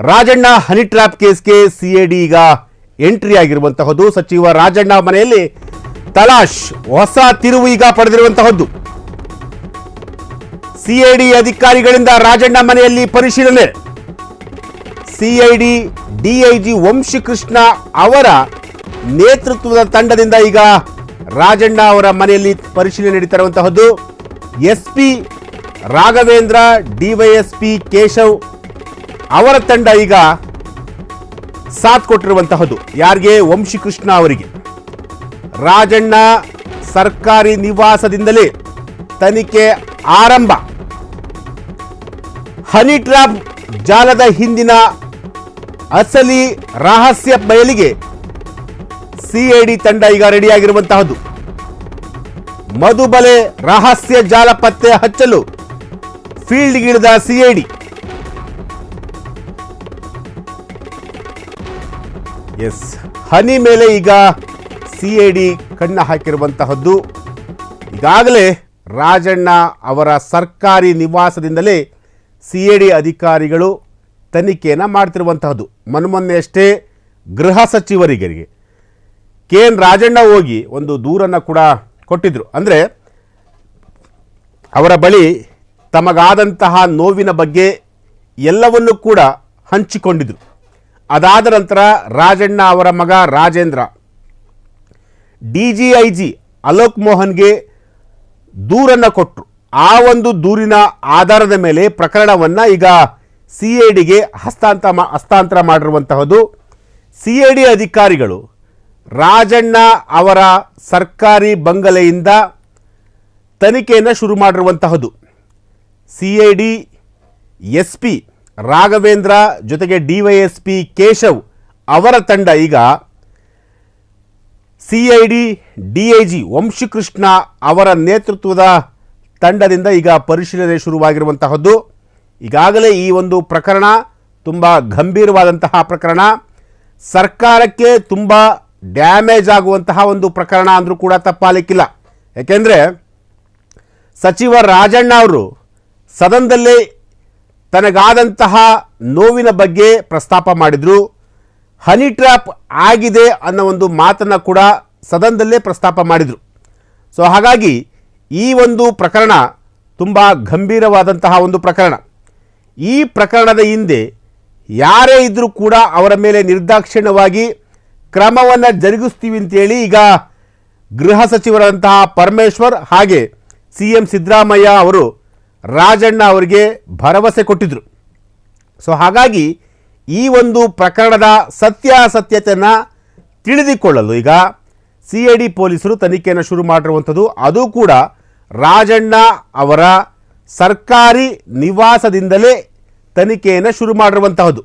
Rajanna honey trap ಕೇಸ್ಗೆ CID ಈಗ entry ಆಗಿರುವಂತಹದ್ದು. ಸಚಿವ ರಾಜಣ್ಣ ಮನೆಯಲ್ಲಿ ತಲಾಶ್, ಹೊಸ ತಿರುವು ಈಗ ಪಡೆದಿರುವಂತಹದ್ದು. ಸಿಐಡಿ ಅಧಿಕಾರಿಗಳಿಂದ ರಾಜಣ್ಣ ಮನೆಯಲ್ಲಿ ಪರಿಶೀಲನೆ. ಸಿಐಡಿ ಡಿಐಜಿ ವಂಶಿಕೃಷ್ಣ ಅವರ ನೇತೃತ್ವದ ತಂಡದಿಂದ ಈಗ ರಾಜಣ್ಣ ಅವರ ಮನೆಯಲ್ಲಿ ಪರಿಶೀಲನೆ ನಡೀತಿರುವಂತಹದ್ದು. ಎಸ್ಪಿ ರಾಘವೇಂದ್ರ, ಡಿವೈಎಸ್ಪಿ ಕೇಶವ್ ಅವರ ತಂಡ ಈಗ ಸಾಥ್ ಕೊಟ್ಟಿರುವಂತಹದ್ದು. ಯಾರಿಗೆ? ವಂಶಿಕೃಷ್ಣ ಅವರಿಗೆ. ರಾಜಣ್ಣ ಸರ್ಕಾರಿ ನಿವಾಸದಿಂದಲೇ ತನಿಖೆ ಆರಂಭ. ಹನಿ ಟ್ರ್ಯಾಪ್ ಜಾಲದ ಹಿಂದಿನ ಅಸಲಿ ರಹಸ್ಯ ಬಯಲಿಗೆ ಸಿಐಡಿ ತಂಡ ಈಗ ರೆಡಿಯಾಗಿರುವಂತಹದ್ದು. ಮಧುಬಲೆ ರಹಸ್ಯ ಜಾಲ ಪತ್ತೆ ಹಚ್ಚಲು ಫೀಲ್ಡ್ಗಿಳಿದ ಸಿಐಡಿ. ಎಸ್, ಹನಿ ಮೇಲೆ ಈಗ ಸಿಐಡಿ ಕಣ್ಣ ಹಾಕಿರುವಂತಹದ್ದು. ಈಗಾಗಲೇ ರಾಜಣ್ಣ ಅವರ ಸರ್ಕಾರಿ ನಿವಾಸದಿಂದಲೇ ಸಿಐಡಿ ಅಧಿಕಾರಿಗಳು ತನಿಖೆಯನ್ನು ಮಾಡ್ತಿರುವಂತಹದ್ದು. ಮೊನ್ನೆಯಷ್ಟೇ ಗೃಹ ಸಚಿವರಿಗೆ KN ರಾಜಣ್ಣ ಹೋಗಿ ಒಂದು ದೂರನ್ನು ಕೂಡ ಕೊಟ್ಟಿದ್ರು. ಅಂದರೆ ಅವರ ಬಳಿ ತಮಗಾದಂತಹ ನೋವಿನ ಬಗ್ಗೆ ಎಲ್ಲವನ್ನೂ ಕೂಡ ಹಂಚಿಕೊಂಡಿದ್ರು. ಅದಾದ ನಂತರ ರಾಜಣ್ಣ ಅವರ ಮಗ ರಾಜೇಂದ್ರ DGIG ಅಲೋಕ್ ಮೋಹನ್ಗೆ ದೂರನ್ನು ಕೊಟ್ಟರು. ಆ ಒಂದು ದೂರಿನ ಆಧಾರದ ಮೇಲೆ ಪ್ರಕರಣವನ್ನು ಈಗ ಸಿಐಡಿಗೆ ಹಸ್ತಾಂತರ ಮಾಡಿರುವಂತಹದ್ದು. ಸಿಐಡಿ ಅಧಿಕಾರಿಗಳು ರಾಜಣ್ಣ ಅವರ ಸರ್ಕಾರಿ ಬಂಗಲೆಯಿಂದ ತನಿಖೆಯನ್ನು ಶುರು ಮಾಡಿರುವಂತಹದ್ದು. ಸಿಐಡಿ SP ರಾಘವೇಂದ್ರ ಜೊತೆಗೆ DYSP ಕೇಶವ್ ಅವರ ತಂಡ ಈಗ ಸಿಐಡಿ DIG ವಂಶಿಕೃಷ್ಣ ಅವರ ನೇತೃತ್ವದ ತಂಡದಿಂದ ಈಗ ಪರಿಶೀಲನೆ ಶುರುವಾಗಿರುವಂತಹದ್ದು. ಈಗಾಗಲೇ ಈ ಒಂದು ಪ್ರಕರಣ ತುಂಬ ಗಂಭೀರವಾದಂತಹ ಪ್ರಕರಣ, ಸರ್ಕಾರಕ್ಕೆ ತುಂಬ ಡ್ಯಾಮೇಜ್ ಆಗುವಂತಹ ಒಂದು ಪ್ರಕರಣ ಅಂದರೂ ಕೂಡ ತಪ್ಪಾಲಿಕ್ಕಿಲ್ಲ. ಯಾಕೆಂದರೆ ಸಚಿವ ರಾಜಣ್ಣ ಅವರು ಸದನದಲ್ಲೇ ತನಗಾದಂತಹ ನೋವಿನ ಬಗ್ಗೆ ಪ್ರಸ್ತಾಪ ಮಾಡಿದರು. ಹನಿ ಟ್ರ್ಯಾಪ್ ಆಗಿದೆ ಅನ್ನೋ ಒಂದು ಮಾತನ್ನು ಕೂಡ ಸದನದಲ್ಲೇ ಪ್ರಸ್ತಾಪ ಮಾಡಿದರು. ಸೊ ಹಾಗಾಗಿ ಈ ಒಂದು ಪ್ರಕರಣ ತುಂಬ ಗಂಭೀರವಾದಂತಹ ಒಂದು ಪ್ರಕರಣ. ಈ ಪ್ರಕರಣದ ಹಿಂದೆ ಯಾರೇ ಇದ್ದರೂ ಕೂಡ ಅವರ ಮೇಲೆ ನಿರ್ದಾಕ್ಷಿಣ್ಯವಾಗಿ ಕ್ರಮವನ್ನು ಜರುಗಿಸ್ತೀವಿ ಅಂತೇಳಿ ಈಗ ಗೃಹ ಸಚಿವರಾದಂತಹ ಪರಮೇಶ್ವರ್ ಹಾಗೆ CM ಸಿದ್ದರಾಮಯ್ಯ ಅವರು ರಾಜಣ್ಣ ಅವರಿಗೆ ಭರವಸೆ ಕೊಟ್ಟಿದ್ದರು. ಸೊ ಹಾಗಾಗಿ ಈ ಒಂದು ಪ್ರಕರಣದ ಸತ್ಯಾಸತ್ಯತೆಯನ್ನು ತಿಳಿದುಕೊಳ್ಳಲು ಈಗ ಸಿಐಡಿ ಪೊಲೀಸರು ತನಿಖೆಯನ್ನು ಶುರು ಮಾಡಿರುವಂಥದ್ದು. ಅದು ಕೂಡ ರಾಜಣ್ಣ ಅವರ ಸರ್ಕಾರಿ ನಿವಾಸದಿಂದಲೇ ತನಿಖೆಯನ್ನು ಶುರು ಮಾಡಿರುವಂತಹದ್ದು.